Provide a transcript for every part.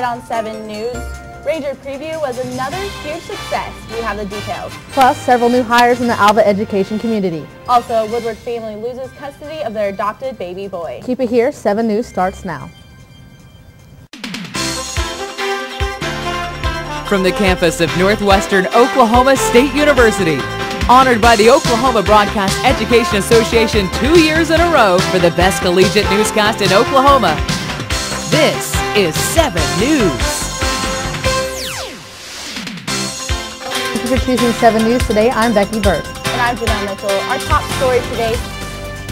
Tonight on 7 News, Ranger Preview was another huge success. We have the details. Plus, several new hires in the Alva education community. Also, Woodward family loses custody of their adopted baby boy. Keep it here. 7 News starts now. From the campus of Northwestern Oklahoma State University, honored by the Oklahoma Broadcast Education Association 2 years in a row for the best collegiate newscast in Oklahoma. This is 7 News. Thank you for choosing 7 News today. I'm Becky Burt. And I'm Janelle Mitchell. Our top story today,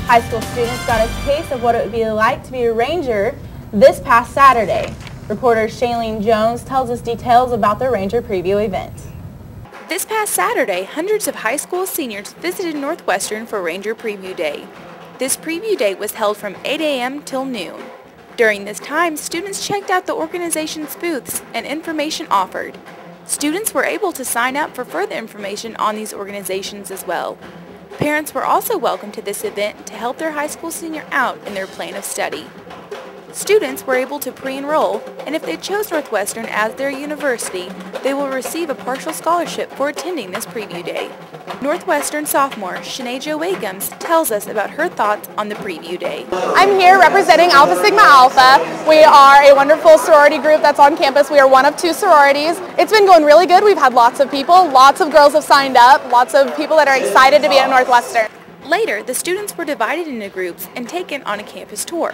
high school students got a taste of what it would be like to be a Ranger this past Saturday. Reporter Shailene Jones tells us details about the Ranger Preview event. This past Saturday, hundreds of high school seniors visited Northwestern for Ranger Preview Day. This preview day was held from 8 a.m. till noon. During this time, students checked out the organization's booths and information offered. Students were able to sign up for further information on these organizations as well. Parents were also welcome to this event to help their high school senior out in their plan of study. Students were able to pre-enroll, and if they chose Northwestern as their university, they will receive a partial scholarship for attending this preview day. Northwestern sophomore Shanae Jo Wakums tells us about her thoughts on the preview day. I'm here representing Alpha Sigma Alpha. We are a wonderful sorority group that's on campus. We are one of 2 sororities. It's been going really good. We've had lots of people. Lots of girls have signed up. Lots of people that are excited to be at Northwestern. Later, the students were divided into groups and taken on a campus tour,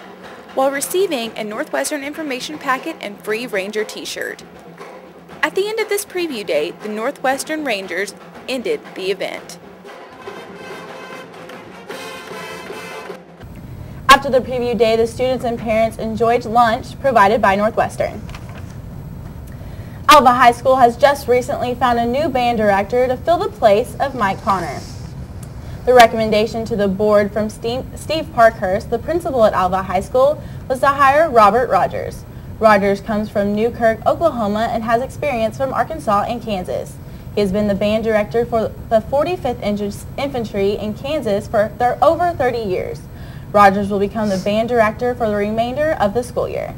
while receiving a Northwestern information packet and free Ranger t-shirt. At the end of this preview day, the Northwestern Rangers ended the event. After the preview day, the students and parents enjoyed lunch provided by Northwestern. Alva High School has just recently found a new band director to fill the place of Mike Connor. The recommendation to the board from Steve Parkhurst, the principal at Alva High School, was to hire Robert Rogers. Rogers comes from Newkirk, Oklahoma, and has experience from Arkansas and Kansas. He has been the band director for the 45th Infantry in Kansas for over 30 years. Rogers will become the band director for the remainder of the school year.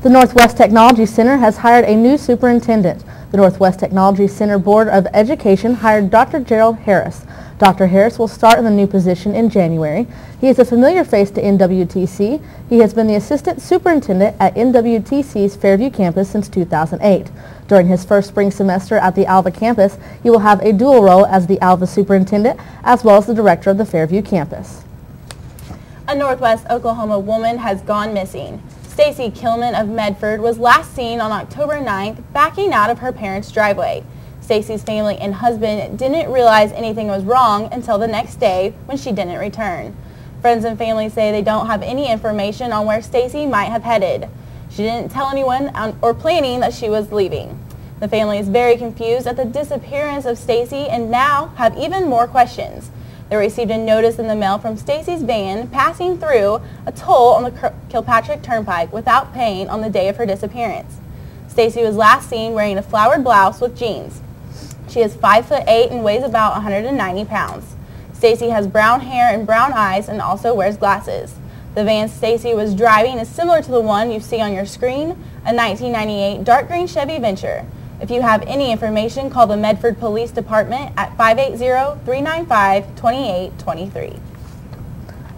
The Northwest Technology Center has hired a new superintendent. The Northwest Technology Center Board of Education hired Dr. Gerald Harris. Dr. Harris will start in the new position in January. He is a familiar face to NWTC. He has been the assistant superintendent at NWTC's Fairview campus since 2008. During his first spring semester at the Alva campus, he will have a dual role as the Alva superintendent as well as the director of the Fairview campus. A Northwest Oklahoma woman has gone missing. Stacy Kilman of Medford was last seen on October 9th backing out of her parents' driveway. Stacy's family and husband didn't realize anything was wrong until the next day when she didn't return. Friends and family say they don't have any information on where Stacy might have headed. She didn't tell anyone or planning that she was leaving. The family is very confused at the disappearance of Stacy and now have even more questions. They received a notice in the mail from Stacy's van passing through a toll on the Kilpatrick Turnpike without paying on the day of her disappearance. Stacy was last seen wearing a flowered blouse with jeans. She is 5'8" and weighs about 190 pounds. Stacy has brown hair and brown eyes and also wears glasses. The van Stacy was driving is similar to the one you see on your screen, a 1998 dark green Chevy Venture. If you have any information, call the Medford Police Department at 580-395-2823.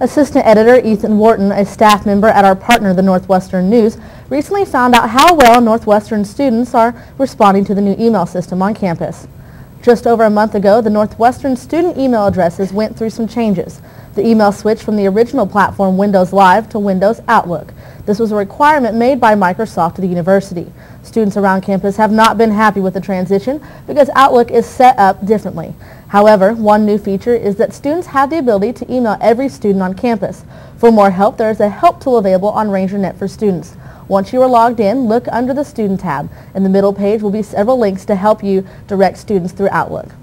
Assistant Editor Ethan Wharton, a staff member at our partner, the Northwestern News, recently found out how well Northwestern students are responding to the new email system on campus. Just over a month ago, the Northwestern student email addresses went through some changes. The email switched from the original platform Windows Live to Windows Outlook. This was a requirement made by Microsoft to the university. Students around campus have not been happy with the transition because Outlook is set up differently. However, one new feature is that students have the ability to email every student on campus. For more help, there is a help tool available on RangerNet for students. Once you are logged in, look under the Student tab. In the middle page will be several links to help you direct students through Outlook.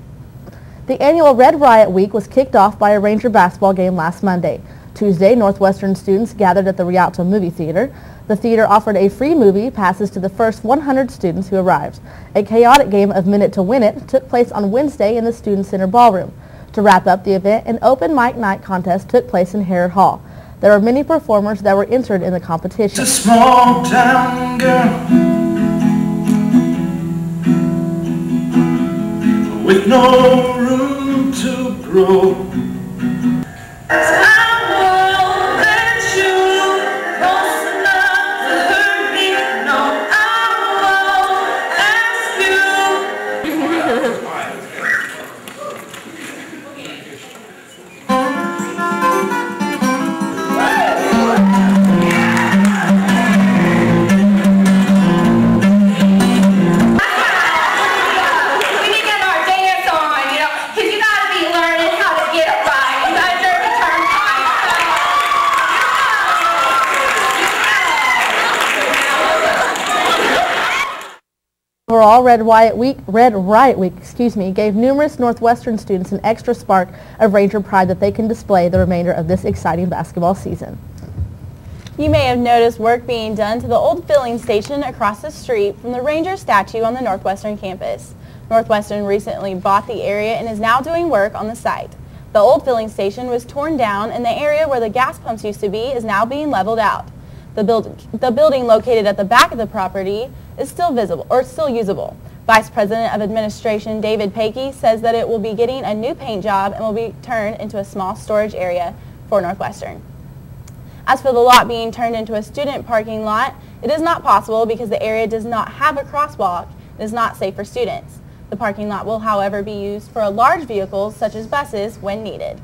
The annual Red Riot Week was kicked off by a Ranger basketball game last Monday. Tuesday, Northwestern students gathered at the Rialto Movie Theater. The theater offered a free movie passes to the first 100 students who arrived. A chaotic game of Minute to Win It took place on Wednesday in the Student Center Ballroom. To wrap up the event, an open mic night contest took place in Harrod Hall. There are many performers that were entered in the competition. It's a small town girl with no room to grow. Overall, Red Riot Week gave numerous Northwestern students an extra spark of Ranger pride that they can display the remainder of this exciting basketball season. You may have noticed work being done to the old filling station across the street from the Ranger statue on the Northwestern campus. Northwestern recently bought the area and is now doing work on the site. The old filling station was torn down and the area where the gas pumps used to be is now being leveled out. The building located at the back of the property is still usable. Vice President of Administration David Paikey says that it will be getting a new paint job and will be turned into a small storage area for Northwestern. As for the lot being turned into a student parking lot, it is not possible because the area does not have a crosswalk and is not safe for students. The parking lot will, however, be used for large vehicles such as buses when needed.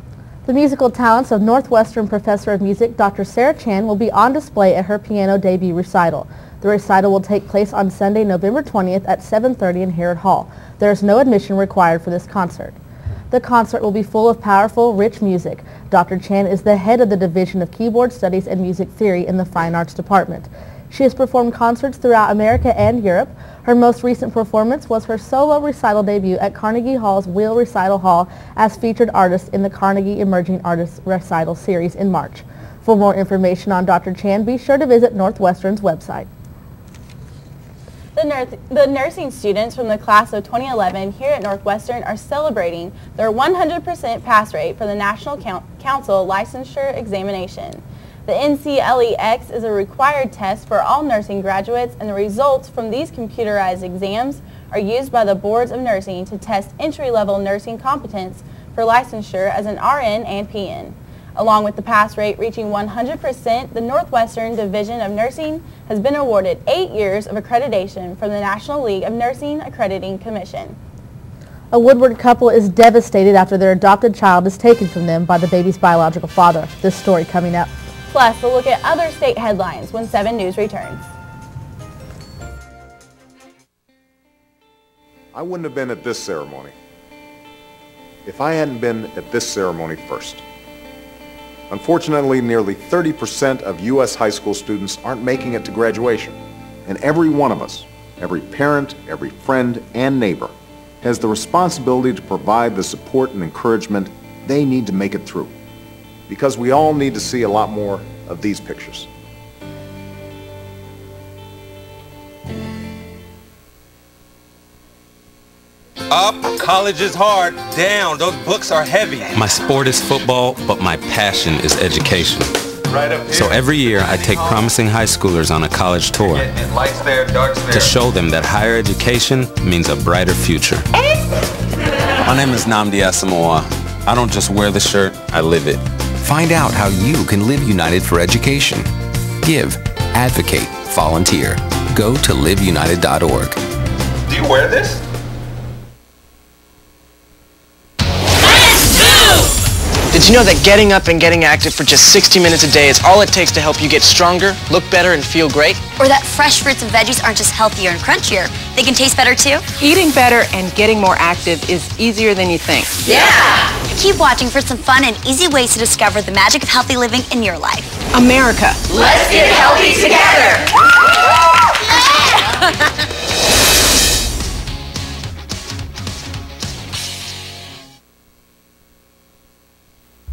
The musical talents of Northwestern Professor of Music Dr. Sarah Chan will be on display at her piano debut recital. The recital will take place on Sunday, November 20th at 7:30 in Harrod Hall. There is no admission required for this concert. The concert will be full of powerful, rich music. Dr. Chan is the head of the Division of Keyboard Studies and Music Theory in the Fine Arts Department. She has performed concerts throughout America and Europe. Her most recent performance was her solo recital debut at Carnegie Hall's Wheel Recital Hall as featured artist in the Carnegie Emerging Artists Recital Series in March. For more information on Dr. Chan, be sure to visit Northwestern's website. The nursing students from the class of 2011 here at Northwestern are celebrating their 100% pass rate for the National Council Licensure Examination. The NCLEX is a required test for all nursing graduates, and the results from these computerized exams are used by the boards of nursing to test entry-level nursing competence for licensure as an RN and PN. Along with the pass rate reaching 100%, the Northwestern Division of Nursing has been awarded 8 years of accreditation from the National League of Nursing Accrediting Commission. A Woodward couple is devastated after their adopted child is taken from them by the baby's biological father. This story coming up. Plus, a look at other state headlines when 7 News returns. I wouldn't have been at this ceremony if I hadn't been at this ceremony first. Unfortunately, nearly 30% of U.S. high school students aren't making it to graduation. And every one of us, every parent, every friend, and neighbor, has the responsibility to provide the support and encouragement they need to make it through. Because we all need to see a lot more of these pictures. Up, college is hard. Down, those books are heavy. My sport is football, but my passion is education. Right up here. So every year I take promising high schoolers on a college tour Lights there, darks there. to show them that higher education means a brighter future. My name is Nnamdi Asamoah. I don't just wear the shirt, I live it. Find out how you can live United for Education. Give, advocate, volunteer. Go to liveunited.org. Do you wear this? Did you know that getting up and getting active for just 60 minutes a day is all it takes to help you get stronger, look better, and feel great? Or that fresh fruits and veggies aren't just healthier and crunchier, they can taste better too? Eating better and getting more active is easier than you think. Yeah! Keep watching for some fun and easy ways to discover the magic of healthy living in your life. America. Let's get healthy together!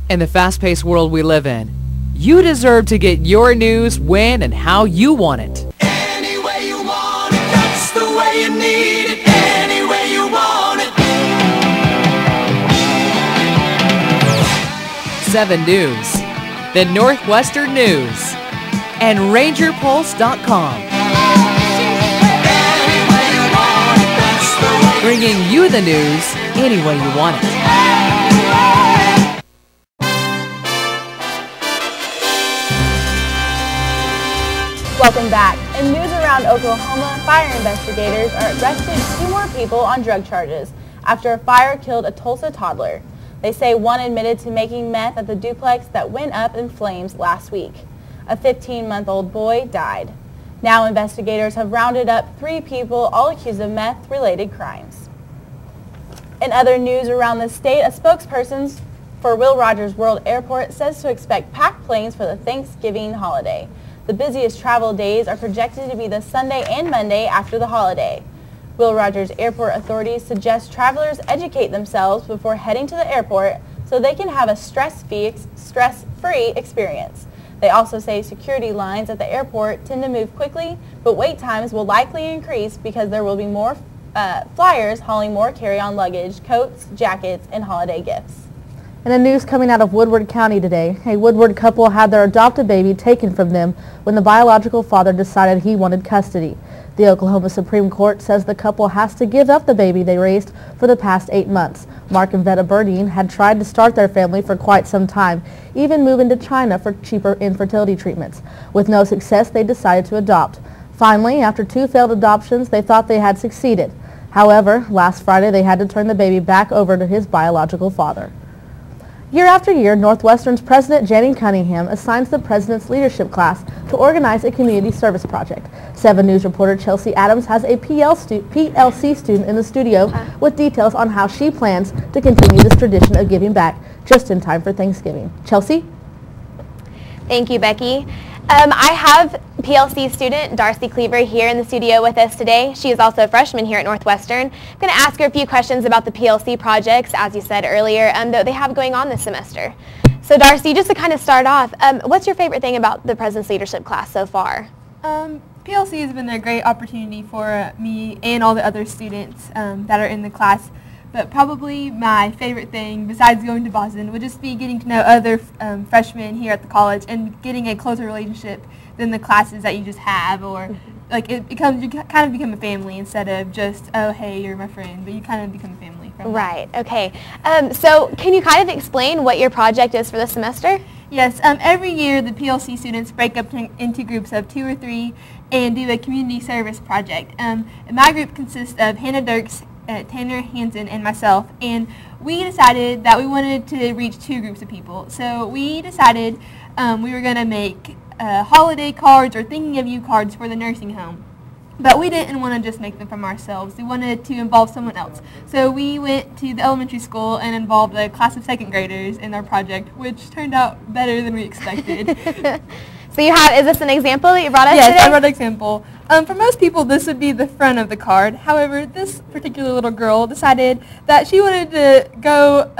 In the fast-paced world we live in, you deserve to get your news when and how you want it. Any way you want it, that's the way you need it. Any way you want it. 7 News. the Northwestern News, and RangerPulse.com. Bringing you the news any way you want it. Welcome back. In news around Oklahoma, fire investigators arrested 2 more people on drug charges after a fire killed a Tulsa toddler. They say one admitted to making meth at the duplex that went up in flames last week. A 15-month-old boy died. Now investigators have rounded up 3 people, all accused of meth-related crimes. In other news around the state, a spokesperson for Will Rogers World Airport says to expect packed planes for the Thanksgiving holiday. The busiest travel days are projected to be the Sunday and Monday after the holiday. Will Rogers Airport authorities suggest travelers educate themselves before heading to the airport so they can have a stress-free experience. They also say security lines at the airport tend to move quickly, but wait times will likely increase because there will be more flyers hauling more carry-on luggage, coats, jackets, and holiday gifts. In the news coming out of Woodward County today, a Woodward couple had their adopted baby taken from them when the biological father decided he wanted custody. The Oklahoma Supreme Court says the couple has to give up the baby they raised for the past 8 months. Mark and Vetta Burdine had tried to start their family for quite some time, even moving to China for cheaper infertility treatments. With no success, they decided to adopt. Finally, after 2 failed adoptions, they thought they had succeeded. However, last Friday they had to turn the baby back over to his biological father. Year after year, Northwestern's President Janine Cunningham assigns the President's Leadership Class to organize a community service project. 7 News reporter Chelsea Adams has a PLC student in the studio with details on how she plans to continue this tradition of giving back just in time for Thanksgiving. Chelsea? Thank you, Becky. I have PLC student Darcy Cleaver here in the studio with us today. She is also a freshman here at Northwestern. I'm going to ask her a few questions about the PLC projects, as you said earlier, that they have going on this semester. So Darcy, just to kind of start off, what's your favorite thing about the President's Leadership Class so far? PLC has been a great opportunity for me and all the other students that are in the class. But probably my favorite thing, besides going to Boston, would just be getting to know other freshmen here at the college and getting a closer relationship than the classes that you just have, or like you kind of become a family instead of just, oh, hey, you're my friend, but you kind of become a family from Right, okay. So can you kind of explain what your project is for this semester? Yes, every year the PLC students break up into groups of 2 or 3 and do a community service project. And my group consists of Hannah Dirks, Tanner Hansen, and myself, and we decided that we wanted to reach 2 groups of people. So we decided we were going to make holiday cards or thinking of you cards for the nursing home. But we didn't want to just make them from ourselves. We wanted to involve someone else. So we went to the elementary school and involved a class of 2nd graders in our project, which turned out better than we expected. So you have, is this an example that you brought us today? Yes, I brought an example. For most people, this would be the front of the card. However, this particular little girl decided that she wanted to go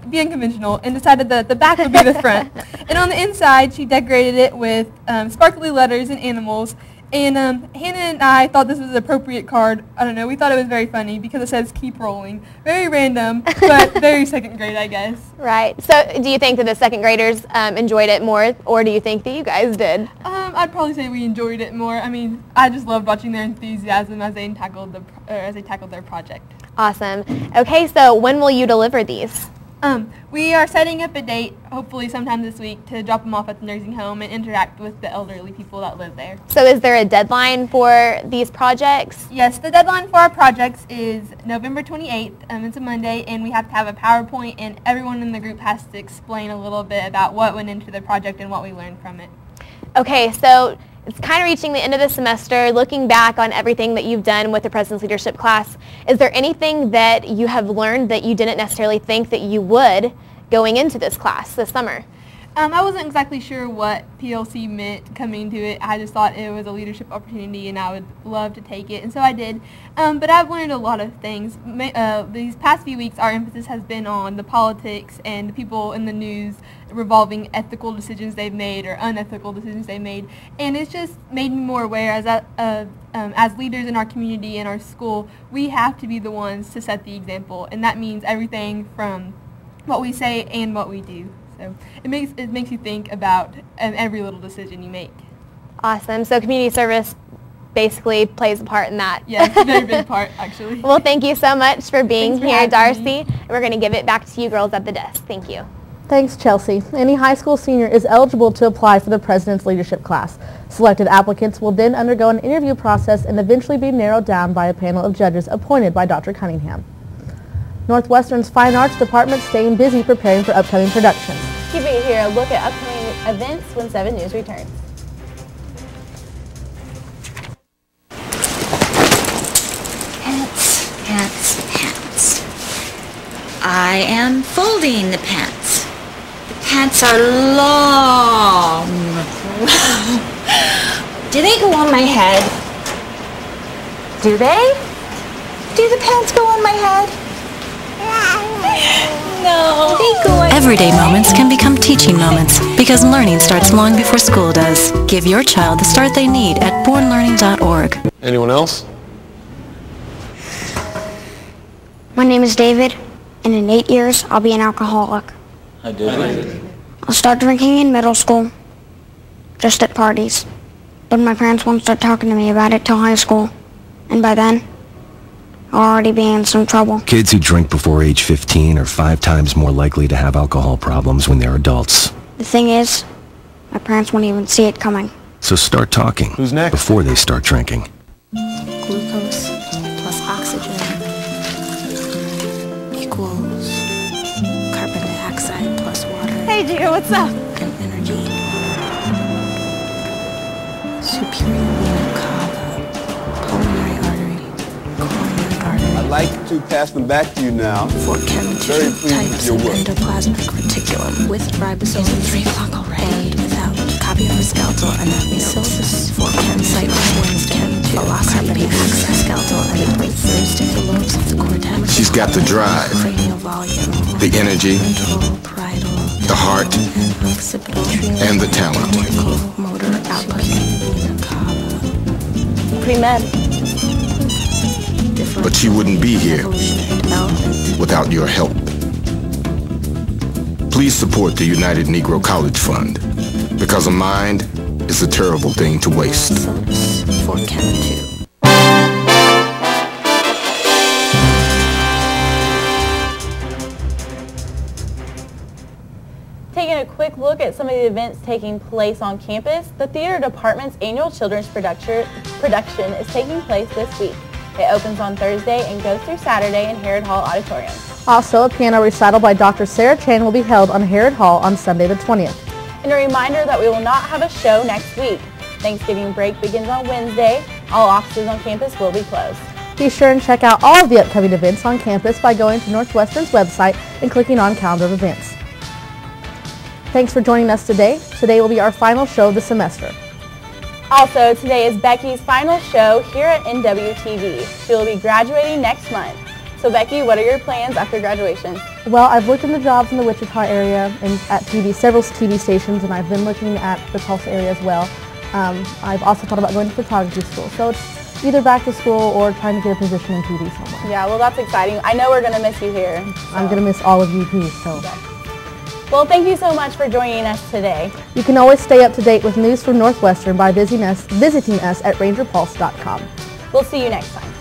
be unconventional and decided that the back would be the front. And on the inside, she decorated it with sparkly letters and animals. And Hannah and I thought this was an appropriate card. I don't know, we thought it was very funny because it says keep rolling. Very random, but very 2nd grade, I guess. Right. So do you think that the 2nd graders enjoyed it more, or do you think that you guys did? I'd probably say we enjoyed it more. I mean, I just loved watching their enthusiasm as they tackled their project. Awesome. Okay, so when will you deliver these? We are setting up a date, hopefully sometime this week, to drop them off at the nursing home and interact with the elderly people that live there. So is there a deadline for these projects? Yes, the deadline for our projects is November 28th. It's a Monday, and we have to have a PowerPoint, and everyone in the group has to explain a little bit about what went into the project and what we learned from it. Okay, so it's kind of reaching the end of the semester. Looking back on everything that you've done with the President's Leadership Class, is there anything that you have learned that you didn't necessarily think that you would going into this class this summer? I wasn't exactly sure what PLC meant coming to it. I just thought it was a leadership opportunity and I would love to take it, and so I did. But I've learned a lot of things. These past few weeks, our emphasis has been on the politics and the people in the news revolving ethical decisions they've made or unethical decisions they made, and it's just made me more aware as leaders in our community and our school, we have to be the ones to set the example, and that means everything from what we say and what we do. So it makes you think about every little decision you make. Awesome. So community service basically plays a part in that. Yeah, it's a very big part, actually. Well, thank you so much for being Thanks for here, having Darcy. me. And we're going to give it back to you girls at the desk. Thank you. Thanks, Chelsea. Any high school senior is eligible to apply for the President's Leadership class. Selected applicants will then undergo an interview process and eventually be narrowed down by a panel of judges appointed by Dr. Cunningham. Northwestern's Fine Arts Department staying busy preparing for upcoming productions. Keep it here, a look at upcoming events when 7 News returns. Pants. I am folding the pants. The pants are long. Do they go on my head? Do they? Do the pants go on my head? No. They go on. Everyday moments can become teaching moments because learning starts long before school does. Give your child the start they need at bornlearning.org. Anyone else? My name is David, and in 8 years, I'll be an alcoholic. I did. I'll start drinking in middle school, just at parties. But my parents won't start talking to me about it till high school. And by then, I'll already be in some trouble. Kids who drink before age 15 are 5 times more likely to have alcohol problems when they're adults. The thing is, my parents won't even see it coming. So start talking. Who's next? Before they start drinking. Glucose plus oxygen equals carbon dioxide plus water. Hey, dear, what's up? And energy. Superior vena cava, pulmonary artery, coronary artery. I'd like to pass them back to you now. For chem Very tissue pleased with types your of work. endoplasmic reticulum with ribosomes 3 o'clock already. And without. Copy of the skeletal anatomy syllabus for chem site Wednesday. Velocity axis skeletal anatomy Thursday. The lobes of the cortex. She's got the drive, Cranial volume. the energy, Ventral, parietal, the heart, and occipital. and the talent. Motor output. Vena cava. Pre-med. But she wouldn't be here without your help. Please support the United Negro College Fund, because a mind is a terrible thing to waste. For Chem 2. Taking a quick look at some of the events taking place on campus, the theater department's annual children's production is taking place this week. It opens on Thursday and goes through Saturday in Harrod Hall Auditorium. Also, a piano recital by Dr. Sarah Chan will be held on Harrod Hall on Sunday the 20th. And a reminder that we will not have a show next week. Thanksgiving break begins on Wednesday. All offices on campus will be closed. Be sure and check out all of the upcoming events on campus by going to Northwestern's website and clicking on Calendar of Events. Thanks for joining us today. Today will be our final show of the semester. Also, today is Becky's final show here at NWTV. She will be graduating next month. So Becky, what are your plans after graduation? Well, I've looked into jobs in the Wichita area and at several TV stations, and I've been looking at the Tulsa area as well. I've also thought about going to photography school. So it's either back to school or trying to get a position in TV somewhere. Yeah, well, that's exciting. I know we're going to miss you here. So. I'm going to miss all of you too. So. Okay. Well, thank you so much for joining us today. You can always stay up to date with news from Northwestern by visiting us at rangerpulse.com. We'll see you next time.